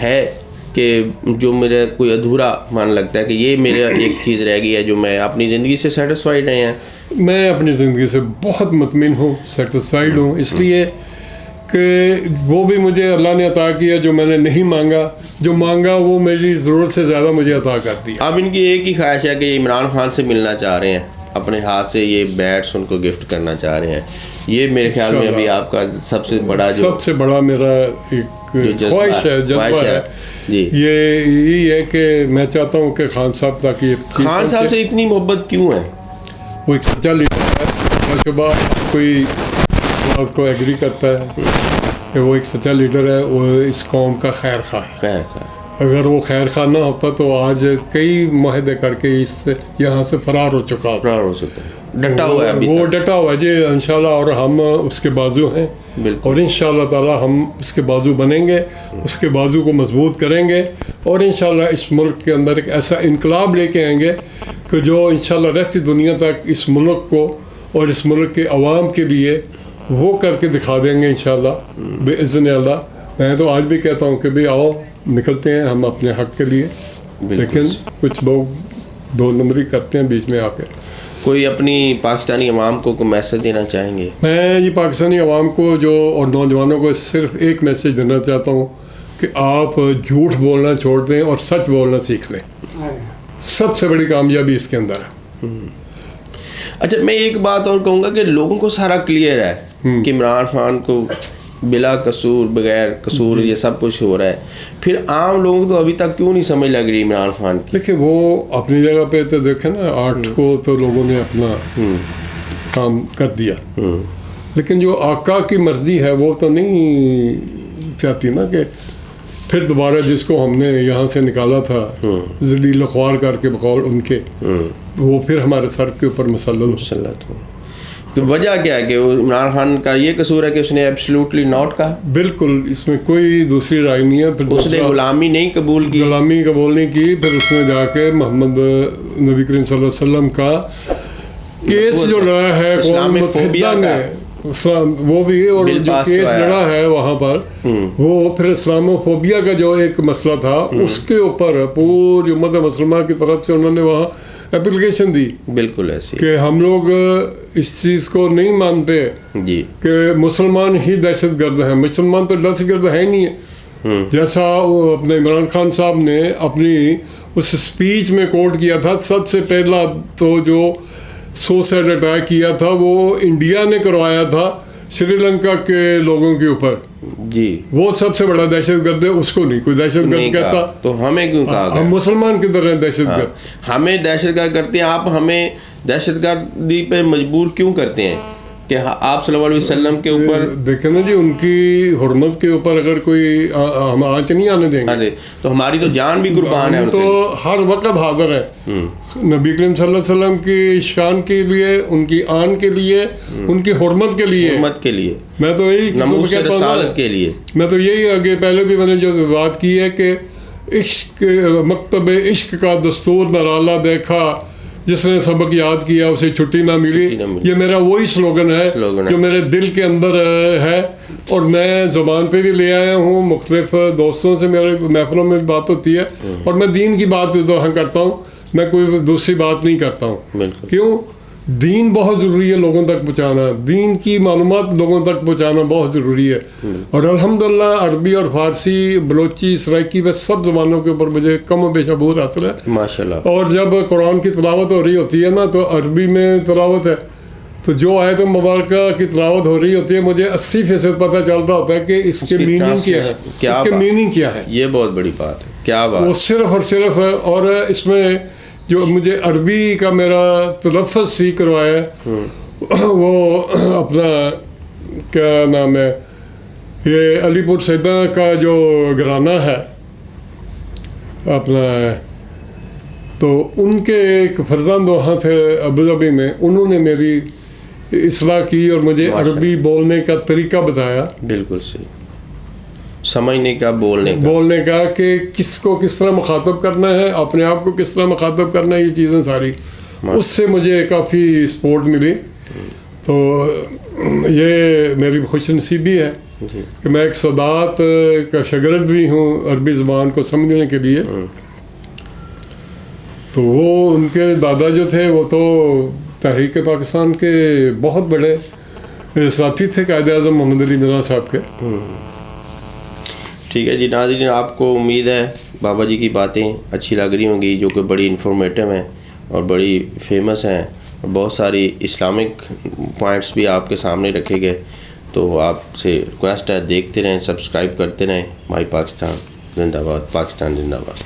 ہے کہ جو میرا کوئی ادھورا مان لگتا ہے کہ یہ میرا ایک چیز رہ گئی ہے جو میں اپنی زندگی سے سیٹسفائیڈ رہے ہیں؟ میں اپنی زندگی سے بہت مطمئن ہوں، سیٹسفائیڈ ہوں، اس لیے کہ وہ بھی مجھے اللہ نے عطا کیا جو میں نے نہیں مانگا، جو مانگا وہ میری ضرورت سے زیادہ مجھے عطا کر دیا. اب ان کی ایک ہی خواہش ہے کہ عمران خان سے ملنا چاہ رہے ہیں، اپنے ہاتھ سے یہ بیٹس ان کو گفٹ کرنا چاہ رہے ہیں. یہ میرے خیال میں ابھی آپ کا سب سے بڑا میرا ایک خواہش ہے، جذبہ ہے. جی یہی ہے کہ میں چاہتا ہوں کہ خان صاحب تک یہ خان صاحب سے اتنی محبت کیوں ہے؟ وہ ایک سچا لیڈر ہے. شبہ کوئی اس بات کو ایگری کرتا ہے کہ وہ ایک سچا لیڈر ہے، وہ اس قوم کا خیر خواہ ہے. اگر وہ خیر خواہ نہ ہوتا تو آج کئی معاہدے کر کے اس سے یہاں سے فرار ہو چکا. ڈٹا ہوا ہے، وہ ڈٹا ہوا ہے جی انشاءاللہ. اور ہم اس کے بازو ہیں، اور انشاءاللہ تعالی ہم اس کے بازو بنیں گے، اس کے بازو کو مضبوط کریں گے، اور انشاءاللہ اس ملک کے اندر ایک ایسا انقلاب لے کے آئیں گے کہ جو انشاءاللہ رہتی دنیا تک اس ملک کو اور اس ملک کے عوام کے لیے وہ کر کے دکھا دیں گے انشاءاللہ باذن اللہ. میں تو آج بھی کہتا ہوں کہ بھی آؤ نکلتے ہیں ہم اپنے حق کے لیے، لیکن کچھ لوگ 2 نمبری کرتے ہیں بیچ میں آ کے. کوئی اپنی پاکستانی عوام کو کوئی میسج دینا چاہیں گے؟ میں یہ پاکستانی عوام کو جو اور نوجوانوں کو صرف ایک میسج دینا چاہتا ہوں کہ آپ جھوٹ بولنا چھوڑ دیں اور سچ بولنا سیکھ لیں. سب سے بڑی کامیابی اس کے اندر ہے. اچھا میں ایک بات اور کہوں گا کہ لوگوں کو سارا کلیئر ہے کہ عمران خان کو بلا قصور بغیر قصور یہ سب کچھ ہو رہا ہے، پھر عام لوگوں کو ابھی تک کیوں نہیں سمجھ لگ رہی عمران خان کی؟ دیکھیں وہ اپنی جگہ پہ تو دیکھیں نا، آرٹ کو تو لوگوں نے اپنا کام کر دیا، لیکن جو آقا کی مرضی ہے وہ تو نہیں چاہتی نا کہ پھر دوبارہ جس کو ہم نے یہاں سے نکالا تھا ذلیل خوار کر کے بقول ان کے، وہ پھر ہمارے سر کے اوپر مسلط ہو. تو وجہ کیا ہے کہ وہ عمران خان کا یہ قصور ہے کہ اس نے ایبسلیوٹلی ناٹ کہا؟ بالکل اس میں کوئی دوسری رائے نہیں ہے. پھر اس نے غلامی نہیں قبول کی, غلامی قبول نہیں کی. پھر اس نے جا کے محمد نبی کریم صلی اللہ علیہ وسلم کا کیس جو لڑا ہے قوم متحدہ نے, وہ بھی, اور جو کیس لڑا ہے وہاں پر وہ پھر اسلامو فوبیا کا جو ایک مسئلہ تھا اس کے اوپر پوری امت مسلمہ کی طرف سے انہوں نے وہاں اپلیکیشن دی. بالکل ایسی کہ ہم لوگ اس چیز کو نہیں مانتے جی کہ مسلمان ہی دہشت گرد ہیں. مسلمان تو دہشت گرد ہے نہیں ہے. جیسا اپنے عمران خان صاحب نے اپنی اس اسپیچ میں کوٹ کیا تھا, سب سے پہلا تو جو سوسائڈ اٹیک کیا تھا وہ انڈیا نے کروایا تھا سری لنکا کے لوگوں کے اوپر جی, وہ سب سے بڑا دہشت گرد ہے. اس کو نہیں کوئی دہشت گرد کہتا. تو ہمیں کیوں کہا گیا؟ ہم مسلمان کی طرح دہشت گرد. ہمیں دہشت گرد کرتے ہیں آپ, ہمیں دہشت گردی پہ مجبور کیوں کرتے ہیں کہ آپ صلی اللہ علیہ وسلم کے اوپر دیکھیں نا جی, ان کی حرمت کے اوپر اگر کوئی ہم آنچ نہیں آنے دیں گے تو ہماری تو جان بھی قربان ہے. تو ہر وقت حاضر ہے نبی کریم صلی اللہ علیہ وسلم کی شان کے لیے, ان کی آن کے لیے, ان کی حرمت کے لیے. میں تو یہی نموذج رسالت کے لیے, میں تو یہی آگے پہلے بھی میں نے جو بات کی ہے کہ عشق, مکتب عشق کا دستور نرالا دیکھا, جس نے سبق یاد کیا اسے چھٹی نہ ملی. یہ میرا وہی سلوگن ہے جو میرے دل کے اندر ہے, اور میں زبان پہ بھی لے آیا ہوں. مختلف دوستوں سے میرے محفلوں میں بات ہوتی ہے, اور میں دین کی بات تو کرتا ہوں, میں کوئی دوسری بات نہیں کرتا ہوں. کیوں؟ دین بہت ضروری ہے لوگوں تک پہنچانا, دین کی معلومات لوگوں تک پہنچانا بہت ضروری ہے. اور الحمدللہ عربی اور فارسی, بلوچی, سرائکی, بس سب زبانوں کے اوپر مجھے کم و بیش عبور حاصل ہے ماشاءاللہ. اور جب قرآن کی تلاوت ہو رہی ہوتی ہے نا تو عربی میں تلاوت ہے, تو جو آیت مبارکہ کی تلاوت ہو رہی ہوتی ہے مجھے 80% پتہ چل رہا ہوتا ہے کہ اس کے میننگ کیا ہے, اس کے میننگ کیا ہے. یہ بہت بڑی بات ہے. کیا بات؟ وہ صرف اور صرف ہے. اور اس میں جو مجھے عربی کا میرا تلفظ سیکھ کروایا ہے وہ اپنا کیا نام ہے, یہ علی پور سیدہ کا جو گھرانہ ہے اپنا, تو ان کے ایک فرزند وہاں تھے ابوظہبی میں, انہوں نے میری اصلاح کی اور مجھے عربی بولنے کا طریقہ بتایا. بالکل صحیح, سمجھنے کا, بولنے کا کہ کس کو کس طرح مخاطب کرنا ہے, اپنے آپ کو کس طرح مخاطب کرنا ہے, یہ چیزیں ساری اس سے مجھے کافی سپورٹ ملی. تو یہ میری خوش نصیبی ہے کہ میں ایک سادات کا شاگرد بھی ہوں عربی زبان کو سمجھنے کے لیے. تو وہ ان کے دادا جو تھے وہ تو تحریک پاکستان کے بہت بڑے ساتھی تھے, قائد اعظم محمد علی جناح صاحب کے. ٹھیک ہے جی ناظرین, آپ کو امید ہے بابا جی کی باتیں اچھی لگ رہی ہوں گی, جو کہ بڑی انفارمیٹیو ہیں اور بڑی فیمس ہیں, اور بہت ساری اسلامک پوائنٹس بھی آپ کے سامنے رکھے گئے. تو آپ سے ریکویسٹ ہے دیکھتے رہیں, سبسکرائب کرتے رہیں. مائی پاکستان زندہ باد, پاکستان زندہ باد.